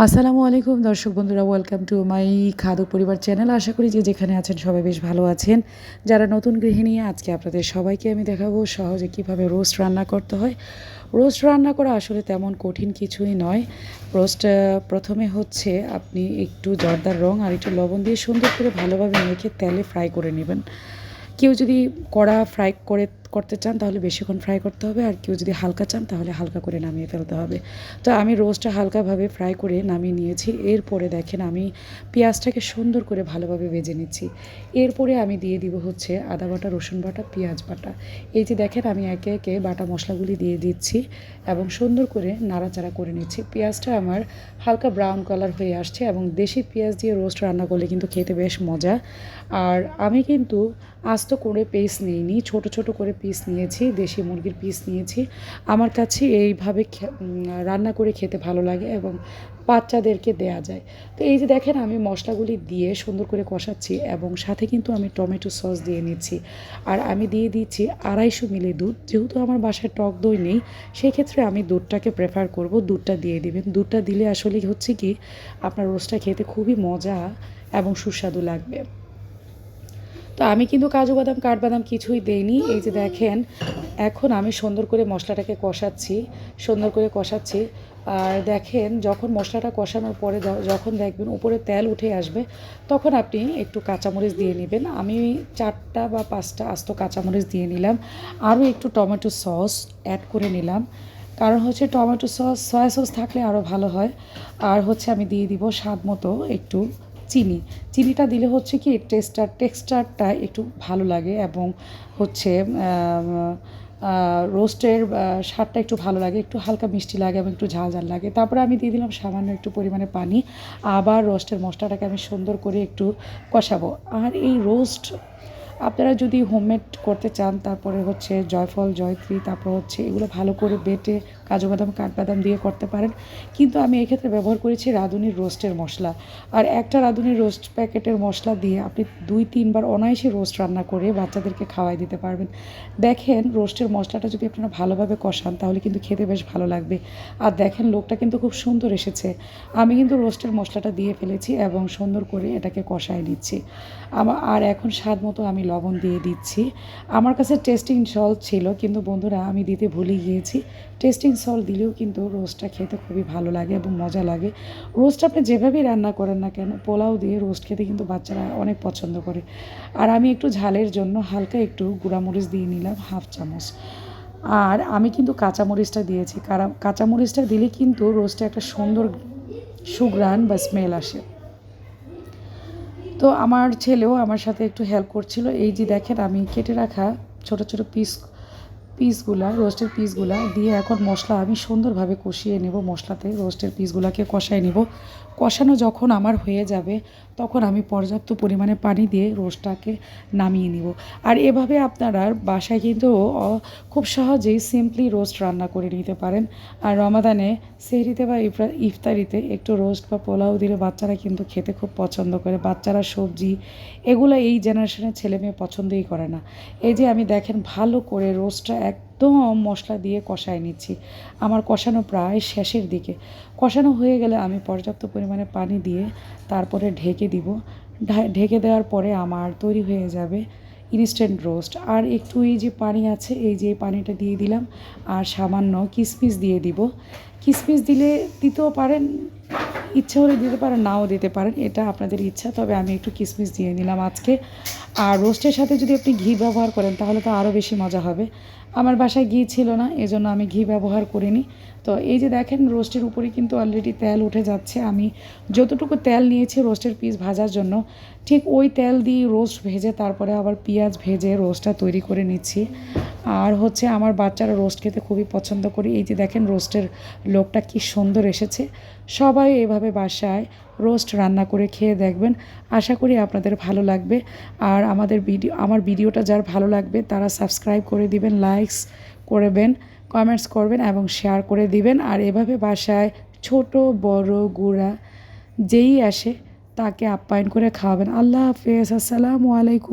আসসালামু আলাইকুম দর্শক বন্ধুরা, ওয়েলকাম টু মাই খাদক পরিবার চ্যানেল। আশা করি যে যেখানে আছেন সবাই বেশ ভালো আছেন। যারা নতুন গৃহিণী, আজকে আপনাদের সবাইকে আমি দেখাবো সহজে কিভাবে রোস্ট রান্না করতে হয়। রোস্ট রান্না করা আসলে তেমন কঠিন কিছুই নয়। রোস্ট প্রথমে হচ্ছে আপনি একটু জর্দার রং আর একটু লবণ দিয়ে সুন্দর করে ভালোভাবে মেখে তেলে ফ্রাই করে নেবেন। কেউ যদি কড়া ফ্রাই করতে চান তাহলে বেশিক্ষণ ফ্রাই করতে হবে, আর কেউ যদি হালকা চান তাহলে হালকা করে নামিয়ে ফেলতে হবে। তো আমি রোস্টটা হালকাভাবে ফ্রাই করে নামিয়ে নিয়েছি। এরপরে দেখেন আমি পেঁয়াজটাকে সুন্দর করে ভালোভাবে ভেজে নিচ্ছি। এরপরে আমি দিয়ে দিব হচ্ছে আদা বাটা, রসুন বাটা, পেঁয়াজ বাটা। এই যে দেখেন আমি একে একে বাটা মশলাগুলি দিয়ে দিচ্ছি এবং সুন্দর করে নাড়াচাড়া করে নিচ্ছি। পেঁয়াজটা আমার হালকা ব্রাউন কালার হয়ে আসছে এবং দেশি পেঁয়াজ দিয়ে রোস্ট রান্না করলে কিন্তু খেতে বেশ মজা। আর আমি কিন্তু আস্ত করে পিস নিইনি, ছোট ছোট করে পিস নিয়েছি, দেশি মুরগির পিস নিয়েছি। আমার কাছে এইভাবে রান্না করে খেতে ভালো লাগে এবং বাচ্চাদেরকে দেয়া যায়। তো এই যে দেখেন আমি মশলাগুলি দিয়ে সুন্দর করে কষাচ্ছি এবং সাথে কিন্তু আমি টমেটো সস দিয়ে নিচ্ছি। আর আমি দিয়ে দিচ্ছি 250 মিলি দুধ। যেহেতু আমার বাসায় টক দই নেই, সেই ক্ষেত্রে আমি দুধটাকে প্রেফার করব। দুধটা দিয়ে দিবেন। দুধটা দিলে আসলে হচ্ছে কি আপনার রোস্টটা খেতে খুবই মজা এবং সুস্বাদু লাগবে। তো আমি কিন্তু কাজু বাদাম, কাঠবাদাম কিছুই দেইনি। এই যে দেখেন এখন আমি সুন্দর করে মশলাটাকে কষাচ্ছি, সুন্দর করে কষাচ্ছি। আর দেখেন যখন মশলাটা কষানোর পরে যখন দেখবেন উপরে তেল উঠে আসবে, তখন আপনি একটু কাঁচামরিচ দিয়ে নেবেন। আমি 4টা বা 5টা আস্ত কাঁচামরিচ দিয়ে নিলাম। আরও একটু টমেটো সস অ্যাড করে নিলাম, কারণ হচ্ছে টমেটো সস, সয়া সস থাকলে আরও ভালো হয়। আর হচ্ছে আমি দিয়ে দিব স্বাদ মতো একটু চিনি। চিনিটা দিলে হচ্ছে কি টেক্সচারটা একটু ভালো লাগে এবং হচ্ছে রোস্টের স্বাদটা একটু ভালো লাগে, একটু হালকা মিষ্টি লাগে এবং একটু ঝাল ঝাল লাগে। তারপরে আমি দিয়ে দিলাম সামান্য একটু পরিমাণে পানি। আবার রোস্টের মশলাটাকে আমি সুন্দর করে একটু কষাবো। আর এই রোস্ট আপনারা যদি হোমমেড করতে চান, তারপরে হচ্ছে জয়ফল, জয়ত্রী, তারপর হচ্ছে এগুলো ভালো করে বেটে কাজু বাদাম, কাঠবাদাম দিয়ে করতে পারেন। কিন্তু আমি এক্ষেত্রে ব্যবহার করেছি রাঁধুনির রোস্টের মশলা। আর একটা রাঁধুনির রোস্ট প্যাকেটের মশলা দিয়ে আপনি 2-3 বার অনায়াসে রোস্ট রান্না করে বাচ্চাদেরকে খাওয়াই দিতে পারবেন। দেখেন রোস্টের মশলাটা যদি আপনারা ভালোভাবে কষান তাহলে কিন্তু খেতে বেশ ভালো লাগবে। আর দেখেন লোকটা কিন্তু খুব সুন্দর এসেছে। আমি কিন্তু রোস্টের মশলাটা দিয়ে ফেলেছি এবং সুন্দর করে এটাকে কষায় নিচ্ছি। আর এখন স্বাদ মতো আমি লবণ দিয়ে দিচ্ছি। আমার কাছে টেস্টিং সল্ট ছিল, কিন্তু বন্ধুরা আমি দিতে ভুলে গিয়েছি। টেস্টিং সল্ট দিলেও কিন্তু রোস্টটা খেতে খুবই ভালো লাগে এবং মজা লাগে। রোস্ট আপনি যেভাবেই রান্না করেন না কেন, পোলাও দিয়ে রোস্ট খেতে কিন্তু বাচ্চারা অনেক পছন্দ করে। আর আমি একটু ঝালের জন্য হালকা একটু গুঁড়ামরিচ দিয়ে নিলাম 1/2 চামচ। আর আমি কিন্তু কাঁচামরিচটা দিয়েছি, কারণ কাঁচামরিচটা দিলে কিন্তু রোস্টে একটা সুন্দর সুঘ্রাণ বা স্মেল আসে। তো আমার ছেলেও আমার সাথে একটু হেল্প করছিল। এই যে দেখেন আমি কেটে রাখা ছোট ছোট পিসগুলা, রোস্টের পিসগুলা দিয়ে এখন মশলা আমি সুন্দরভাবে কষিয়ে নেব। মশলাতে রোস্টের পিসগুলাকে কষায় নেব। কষানো যখন আমার হয়ে যাবে তখন আমি পর্যাপ্ত পরিমাণে পানি দিয়ে রোস্টটাকে নামিয়ে নিব। আর এভাবে আপনারা বাসায় কিন্তু খুব সহজেই সিম্পলি রোস্ট রান্না করে নিতে পারেন। আর রমাদানে সেহরিতে বা ইফতারিতে একটু রোস্ট বা পোলাও দিলে বাচ্চারা কিন্তু খেতে খুব পছন্দ করে। বাচ্চারা সবজি এগুলো এই জেনারেশনের ছেলেমেয়ে পছন্দই করে না। এই যে আমি দেখেন ভালো করে রোস্টটা একদম মশলা দিয়ে কষায় নিচ্ছি। আমার কষানো প্রায় শেষের দিকে। কষানো হয়ে গেলে আমি পর্যাপ্ত পরিমাণে পানি দিয়ে তারপরে ঢেকে দিব। ঢেকে দেওয়ার পরে আমার তৈরি হয়ে যাবে ইনস্ট্যান্ট রোস্ট। আর একটু এই যে পানি আছে, এই যে পানিটা দিয়ে দিলাম। আর সামান্য কিশমিশ দিয়ে দিব। কিশমিশ দিতেও পারেন, ইচ্ছা হলে দিতে পারেন, নাও দিতে পারেন, এটা আপনাদের ইচ্ছা। তবে আমি একটু কিশমিশ দিয়ে নিলাম আজকে। আর রোস্টের সাথে যদি আপনি ঘি ব্যবহার করেন তাহলে তো আরও বেশি মজা হবে। আমার বাসায় ঘি ছিল না, এজন্য আমি ঘি ব্যবহার করিনি। তো এই যে দেখেন রোস্টের উপরে কিন্তু অলরেডি তেল উঠে যাচ্ছে। আমি যতটুকু তেল নিয়েছি রোস্টের পিস ভাজার জন্য, ঠিক ওই তেল দিয়ে রোস্ট ভেজে তারপরে আবার পেঁয়াজ ভেজে রোস্টটা তৈরি করে নিচ্ছি। আর হচ্ছে আমার বাচ্চারা রোস্ট খেতে খুবই পছন্দ করে। এই যে দেখেন রোস্টের লোকটা কি সুন্দর এসেছে। সবাই এভাবে বাসায় রোস্ট রান্না করে খেয়ে দেখবেন। আশা করি আপনাদের ভালো লাগবে। আর আমার ভিডিওটা যার ভালো লাগবে তারা সাবস্ক্রাইব করে দিবেন, লাইকস করবেন, কমেন্টস করবেন এবং শেয়ার করে দিবেন। আর এভাবে বাসায় ছোট বড় গুঁড়া যেই আসে তাকে আপ্যায়ন করে খাওয়াবেন। আল্লাহ হাফেজ। আসসালামু আলাইকুম।